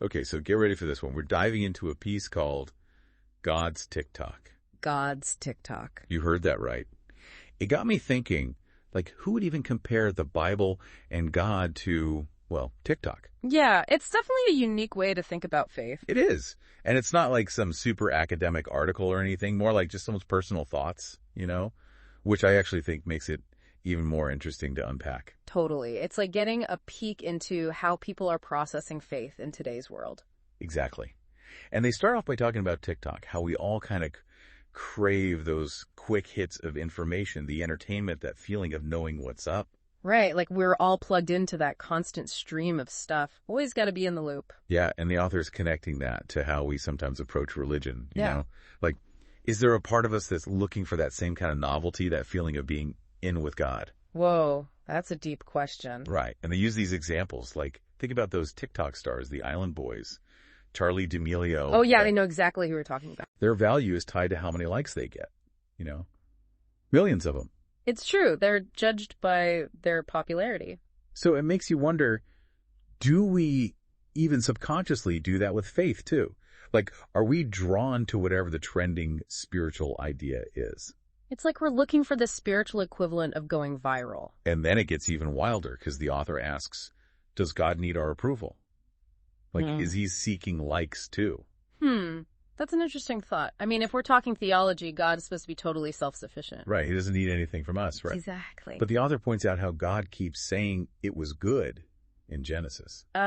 Okay, so get ready for this one. We're diving into a piece called God's TikTok. God's TikTok. You heard that right. It got me thinking, like, who would even compare the Bible and God to, well, TikTok? Yeah, it's definitely a unique way to think about faith. It is. And it's not like some super academic article or anything, more like just someone's personal thoughts, which I actually think makes it even more interesting to unpack. Totally. It's like getting a peek into how people are processing faith in today's world. Exactly. And they start off by talking about TikTok, how we all kind of crave those quick hits of information, the entertainment, that feeling of knowing what's up. Right, like we're all plugged into that constant stream of stuff. Always got to be in the loop. Yeah, and the author's connecting that to how we sometimes approach religion, you Yeah. know? Like, is there a part of us that's looking for that same kind of novelty, that feeling of being in with God? Whoa, that's a deep question. Right, and they use these examples, like, think about those TikTok stars, the Island Boys, Charlie D'Amelio. Oh, yeah, I know exactly who we're talking about. Their value is tied to how many likes they get, Millions of them. It's true. They're judged by their popularity. So it makes you wonder, do we even subconsciously do that with faith too? Like, are we drawn to whatever the trending spiritual idea is? It's like we're looking for the spiritual equivalent of going viral. And then it gets even wilder because the author asks, does God need our approval? Like, is he seeking likes too? That's an interesting thought. I mean, if we're talking theology, God is supposed to be totally self-sufficient. Right, he doesn't need anything from us, right? Exactly. But the author points out how God keeps saying it was good in Genesis. Oh,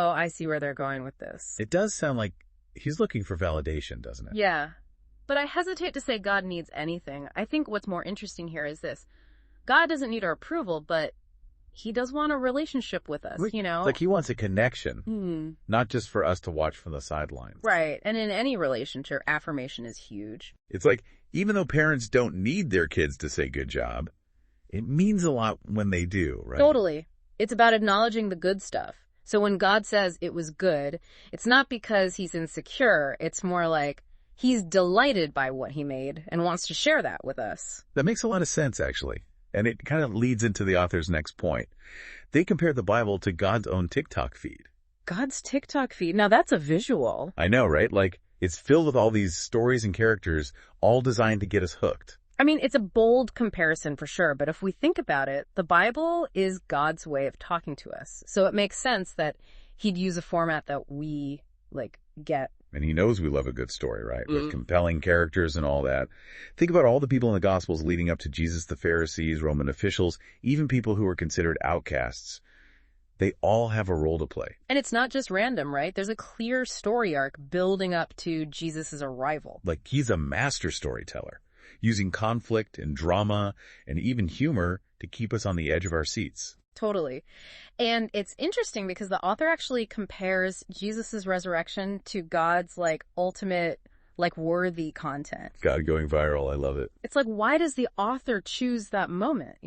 I see where they're going with this. It does sound like he's looking for validation, doesn't it? Yeah. But I hesitate to say God needs anything. I think what's more interesting here is this. God doesn't need our approval, but he does want a relationship with us, Like he wants a connection, not just for us to watch from the sidelines. Right. And in any relationship, affirmation is huge. It's like, even though parents don't need their kids to say good job, it means a lot when they do, right? Totally. It's about acknowledging the good stuff. So when God says it was good, it's not because he's insecure. It's more like he's delighted by what he made and wants to share that with us. That makes a lot of sense, actually. And it kind of leads into the author's next point. They compare the Bible to God's own TikTok feed. God's TikTok feed. Now that's a visual. I know, right? Like, it's filled with all these stories and characters, all designed to get us hooked. I mean, it's a bold comparison for sure, but if we think about it, the Bible is God's way of talking to us. So it makes sense that he'd use a format that we, get. And he knows we love a good story, right? With compelling characters and all that. Think about all the people in the Gospels leading up to Jesus, the Pharisees, Roman officials, even people who were considered outcasts. They all have a role to play. And it's not just random, right? There's a clear story arc building up to Jesus' arrival. Like, he's a master storyteller, using conflict and drama and even humor to keep us on the edge of our seats. Totally. And it's interesting because the author actually compares Jesus' resurrection to God's ultimate worthy content. God going viral. I love it. It's like, why does the author choose that moment,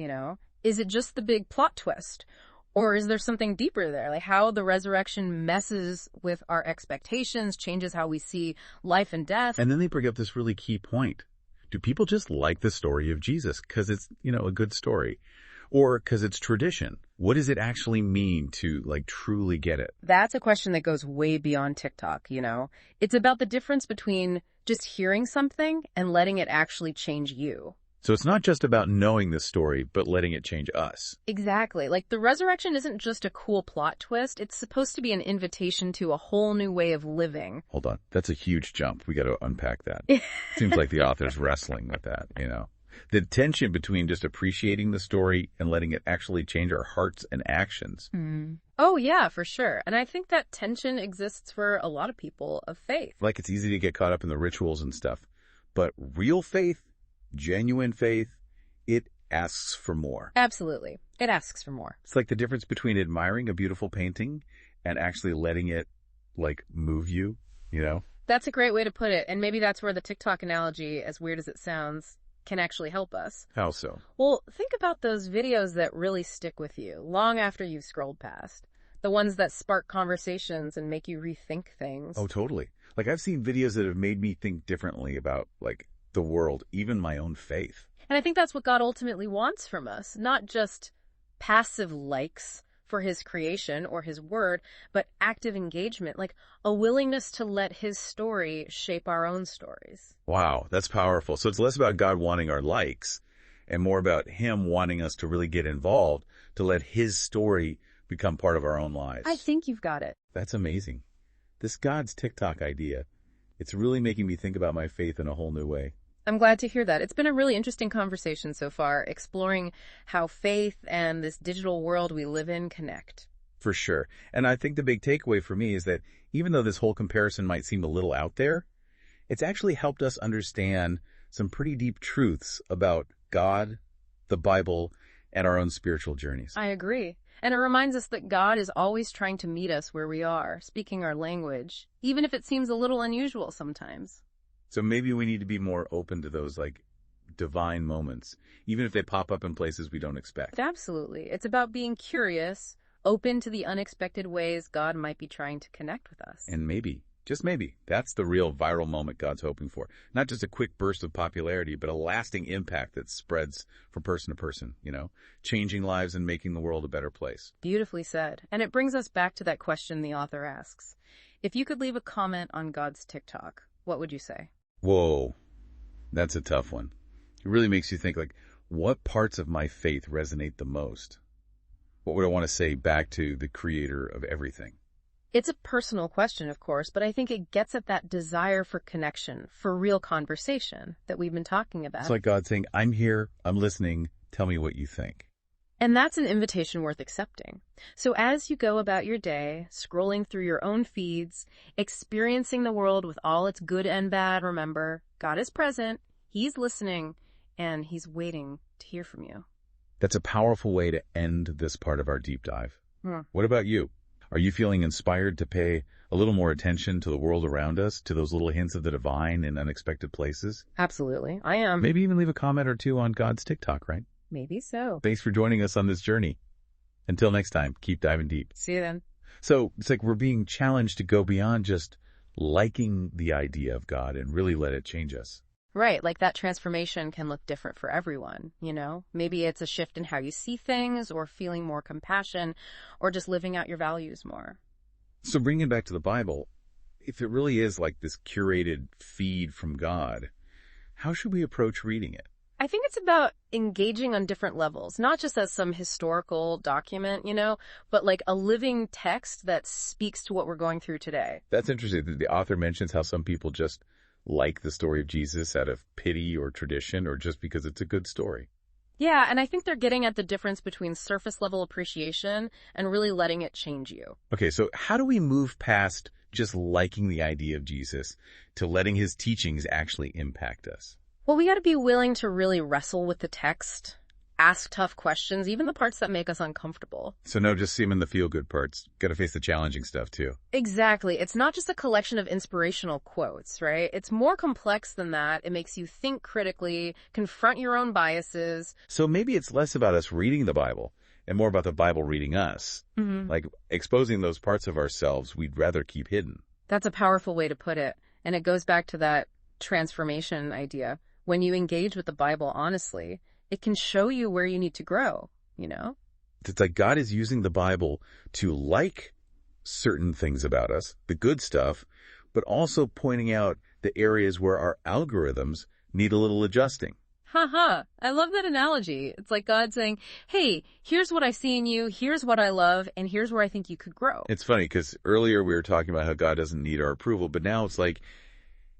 Is it just the big plot twist? Or is there something deeper there? Like how the resurrection messes with our expectations, changes how we see life and death. And then they bring up this really key point. Do people just like the story of Jesus because it's, a good story? Or because it's tradition? What does it actually mean to, truly get it? That's a question that goes way beyond TikTok, It's about the difference between just hearing something and letting it actually change you. So it's not just about knowing the story, but letting it change us. Exactly. The resurrection isn't just a cool plot twist. It's supposed to be an invitation to a whole new way of living. Hold on. That's a huge jump. We got to unpack that. Seems like the author's wrestling with that, The tension between just appreciating the story and letting it actually change our hearts and actions. Oh, yeah, for sure. And I think that tension exists for a lot of people of faith. It's easy to get caught up in the rituals and stuff. But real faith, genuine faith, it asks for more. Absolutely. It asks for more. It's like the difference between admiring a beautiful painting and actually letting it, move you, That's a great way to put it. And maybe that's where the TikTok analogy, as weird as it sounds, can actually help us. How so? Well, think about those videos that really stick with you long after you've scrolled past. The ones that spark conversations and make you rethink things. Oh, totally. I've seen videos that have made me think differently about, the world, even my own faith. And I think that's what God ultimately wants from us, not just passive likes for his creation or his word, but active engagement, like a willingness to let his story shape our own stories. Wow, that's powerful. So it's less about God wanting our likes and more about him wanting us to really get involved, to let his story become part of our own lives. I think you've got it. That's amazing. This God's TikTok idea, it's really making me think about my faith in a whole new way. I'm glad to hear that. It's been a really interesting conversation so far, exploring how faith and this digital world we live in connect. For sure. And I think the big takeaway for me is that even though this whole comparison might seem a little out there, it's actually helped us understand some pretty deep truths about God, the Bible, and our own spiritual journeys. I agree. And it reminds us that God is always trying to meet us where we are, speaking our language, even if it seems a little unusual sometimes. So maybe we need to be more open to those divine moments, even if they pop up in places we don't expect. Absolutely. It's about being curious, open to the unexpected ways God might be trying to connect with us. And maybe, just maybe, that's the real viral moment God's hoping for. Not just a quick burst of popularity, but a lasting impact that spreads from person to person, changing lives and making the world a better place. Beautifully said. And it brings us back to that question the author asks. If you could leave a comment on God's TikTok, what would you say? Whoa, that's a tough one. It really makes you think, what parts of my faith resonate the most? What would I want to say back to the creator of everything? It's a personal question, of course, but I think it gets at that desire for connection, for real conversation that we've been talking about. It's like God saying, I'm here, I'm listening, tell me what you think. And that's an invitation worth accepting. So as you go about your day, scrolling through your own feeds, experiencing the world with all its good and bad, remember, God is present, he's listening, and he's waiting to hear from you. That's a powerful way to end this part of our deep dive. What about you? Are you feeling inspired to pay a little more attention to the world around us, to those little hints of the divine in unexpected places? Absolutely, I am. Maybe even leave a comment or two on God's TikTok, right? Maybe so. Thanks for joining us on this journey. Until next time, keep diving deep. See you then. So it's like we're being challenged to go beyond just liking the idea of God and really let it change us. Right, like that transformation can look different for everyone, Maybe it's a shift in how you see things, or feeling more compassion, or just living out your values more. So bringing it back to the Bible, if it really is like this curated feed from God, how should we approach reading it? I think it's about engaging on different levels, not just as some historical document, but like a living text that speaks to what we're going through today. That's interesting. The author mentions how some people just like the story of Jesus out of pity or tradition, or just because it's a good story. Yeah, and I think they're getting at the difference between surface level appreciation and really letting it change you. Okay, so how do we move past just liking the idea of Jesus to letting his teachings actually impact us? Well, we got to be willing to really wrestle with the text, ask tough questions, even the parts that make us uncomfortable. So no, just see them in the feel-good parts. Got to face the challenging stuff, too. Exactly. It's not just a collection of inspirational quotes, right? It's more complex than that. It makes you think critically, confront your own biases. So maybe it's less about us reading the Bible and more about the Bible reading us. Like exposing those parts of ourselves we'd rather keep hidden. That's a powerful way to put it. And it goes back to that transformation idea. When you engage with the Bible honestly, it can show you where you need to grow, It's like God is using the Bible to like certain things about us, the good stuff, but also pointing out the areas where our algorithms need a little adjusting. I love that analogy. It's like God saying, hey, here's what I see in you, here's what I love, and here's where I think you could grow. It's funny because earlier we were talking about how God doesn't need our approval, but now it's like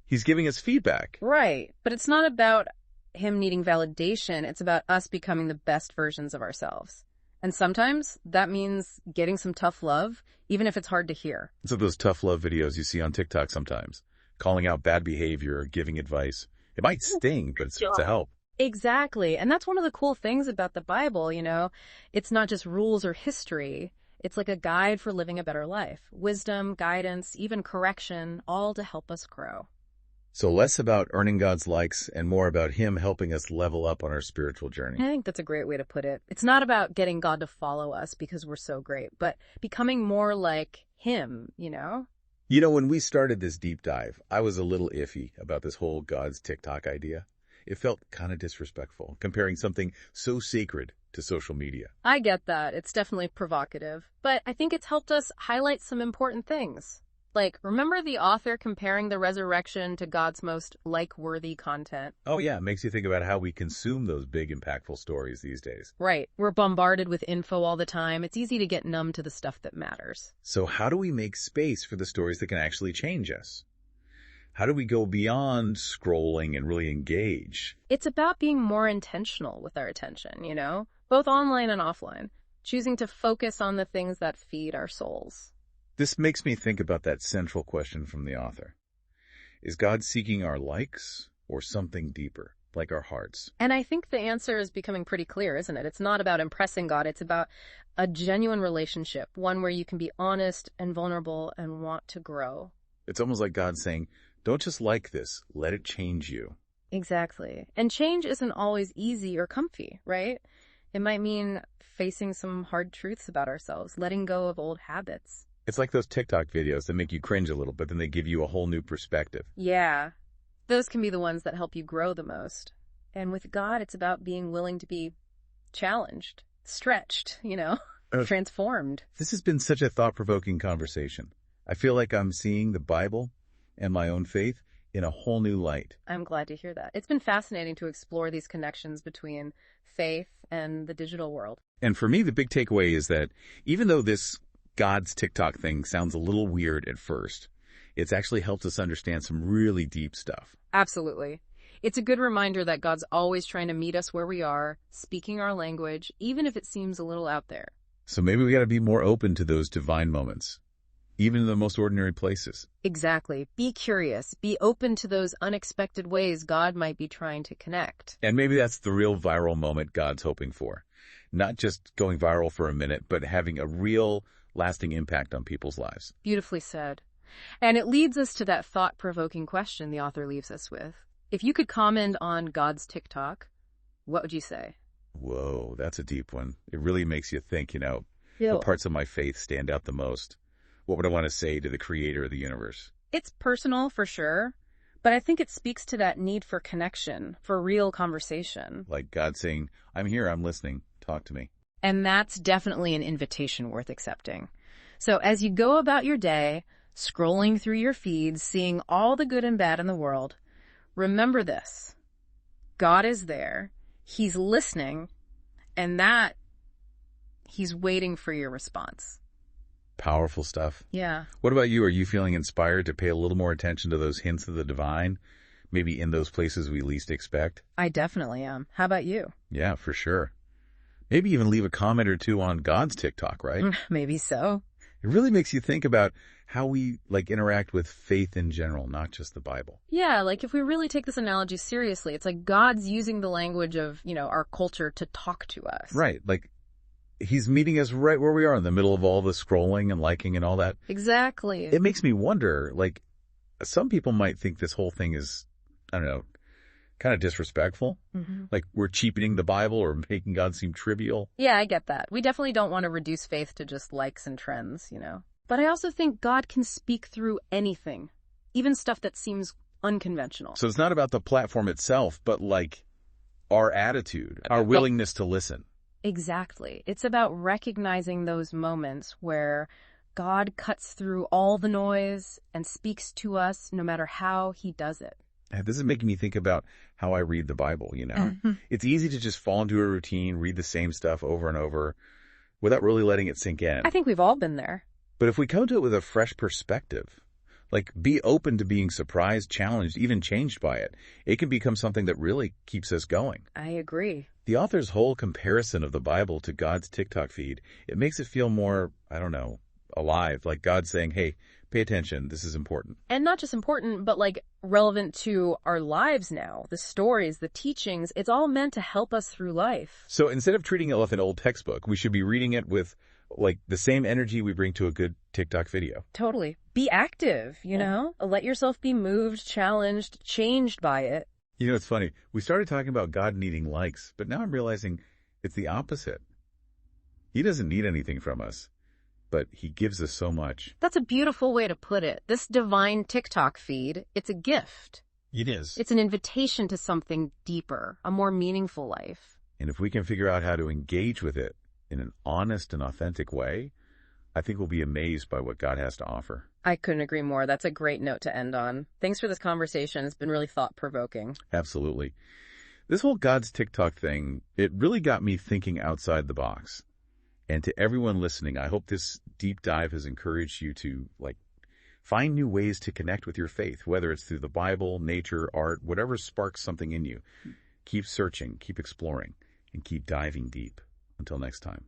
he's giving us feedback. Right. But it's not about him needing validation. It's about us becoming the best versions of ourselves. And sometimes that means getting some tough love, even if it's hard to hear. So those tough love videos you see on TikTok sometimes, calling out bad behavior or giving advice. It might sting, but it's a help. Exactly. And that's one of the cool things about the Bible, It's not just rules or history. It's like a guide for living a better life. Wisdom, guidance, even correction, all to help us grow. So less about earning God's likes and more about him helping us level up on our spiritual journey. I think that's a great way to put it. It's not about getting God to follow us because we're so great, but becoming more like him, When we started this deep dive, I was a little iffy about this whole God's TikTok idea. It felt kind of disrespectful, comparing something so sacred to social media. I get that. It's definitely provocative. But I think it's helped us highlight some important things. Like, remember the author comparing the resurrection to God's most like-worthy content? Oh yeah, it makes you think about how we consume those big, impactful stories these days. Right. We're bombarded with info all the time. It's easy to get numb to the stuff that matters. So how do we make space for the stories that can actually change us? How do we go beyond scrolling and really engage? It's about being more intentional with our attention, both online and offline, choosing to focus on the things that feed our souls. This makes me think about that central question from the author. Is God seeking our likes or something deeper, like our hearts? And I think the answer is becoming pretty clear, isn't it? It's not about impressing God. It's about a genuine relationship, one where you can be honest and vulnerable and want to grow. It's almost like God saying, don't just like this, let it change you. Exactly. And change isn't always easy or comfy, right? It might mean facing some hard truths about ourselves, letting go of old habits. It's like those TikTok videos that make you cringe a little, but then they give you a whole new perspective. Yeah. Those can be the ones that help you grow the most. And with God, it's about being willing to be challenged, stretched, transformed. This has been such a thought-provoking conversation. I feel like I'm seeing the Bible and my own faith in a whole new light. I'm glad to hear that. It's been fascinating to explore these connections between faith and the digital world. And for me, the big takeaway is that even though this God's TikTok thing sounds a little weird at first, it's actually helped us understand some really deep stuff. Absolutely. It's a good reminder that God's always trying to meet us where we are, speaking our language, even if it seems a little out there. So maybe we got to be more open to those divine moments, even in the most ordinary places. Exactly. Be curious. Be open to those unexpected ways God might be trying to connect. And maybe that's the real viral moment God's hoping for. Not just going viral for a minute, but having a real lasting impact on people's lives. Beautifully said. And it leads us to that thought-provoking question the author leaves us with. If you could comment on God's TikTok, what would you say? Whoa, that's a deep one. It really makes you think, Yeah. what parts of my faith stand out the most? What would I want to say to the creator of the universe? It's personal for sure, but I think it speaks to that need for connection, for real conversation. Like God saying, I'm here, I'm listening, talk to me. And that's definitely an invitation worth accepting. So as you go about your day, scrolling through your feeds, seeing all the good and bad in the world, remember this. God is there, He's listening, and that He's waiting for your response. Powerful stuff. Yeah. What about you? Are you feeling inspired to pay a little more attention to those hints of the divine, maybe in those places we least expect? I definitely am. How about you? Yeah, for sure. Maybe even leave a comment or two on God's TikTok, right? Maybe so. It really makes you think about how we interact with faith in general, not just the Bible. Yeah, if we really take this analogy seriously, it's like God's using the language of, our culture to talk to us. Right. He's meeting us right where we are in the middle of all the scrolling and liking and all that. Exactly. It makes me wonder, some people might think this whole thing is, I don't know, kind of disrespectful. Mm-hmm. Like we're cheapening the Bible or making God seem trivial. Yeah, I get that. We definitely don't want to reduce faith to just likes and trends, But I also think God can speak through anything, even stuff that seems unconventional. So it's not about the platform itself, but our attitude, our willingness to listen. Exactly. It's about recognizing those moments where God cuts through all the noise and speaks to us no matter how He does it. This is making me think about how I read the Bible, Mm-hmm. It's easy to just fall into a routine, read the same stuff over and over without really letting it sink in. I think we've all been there. But if we come to it with a fresh perspective, be open to being surprised, challenged, even changed by it, it can become something that really keeps us going. I agree. The author's whole comparison of the Bible to God's TikTok feed, it makes it feel more, I don't know, alive, like God saying, hey, pay attention, this is important. And not just important, but relevant to our lives now. The stories, the teachings, it's all meant to help us through life. So instead of treating it like an old textbook, we should be reading it with the same energy we bring to a good TikTok video. Totally. Be active, Let yourself be moved, challenged, changed by it. It's funny. We started talking about God needing likes, but now I'm realizing it's the opposite. He doesn't need anything from us, but He gives us so much. That's a beautiful way to put it. This divine TikTok feed, it's a gift. It is. It's an invitation to something deeper, a more meaningful life. And if we can figure out how to engage with it in an honest and authentic way, I think we'll be amazed by what God has to offer. I couldn't agree more. That's a great note to end on. Thanks for this conversation. It's been really thought-provoking. Absolutely. This whole God's TikTok thing, it really got me thinking outside the box. And to everyone listening, I hope this deep dive has encouraged you to, find new ways to connect with your faith, whether it's through the Bible, nature, art, whatever sparks something in you. Keep searching, keep exploring, and keep diving deep. Until next time.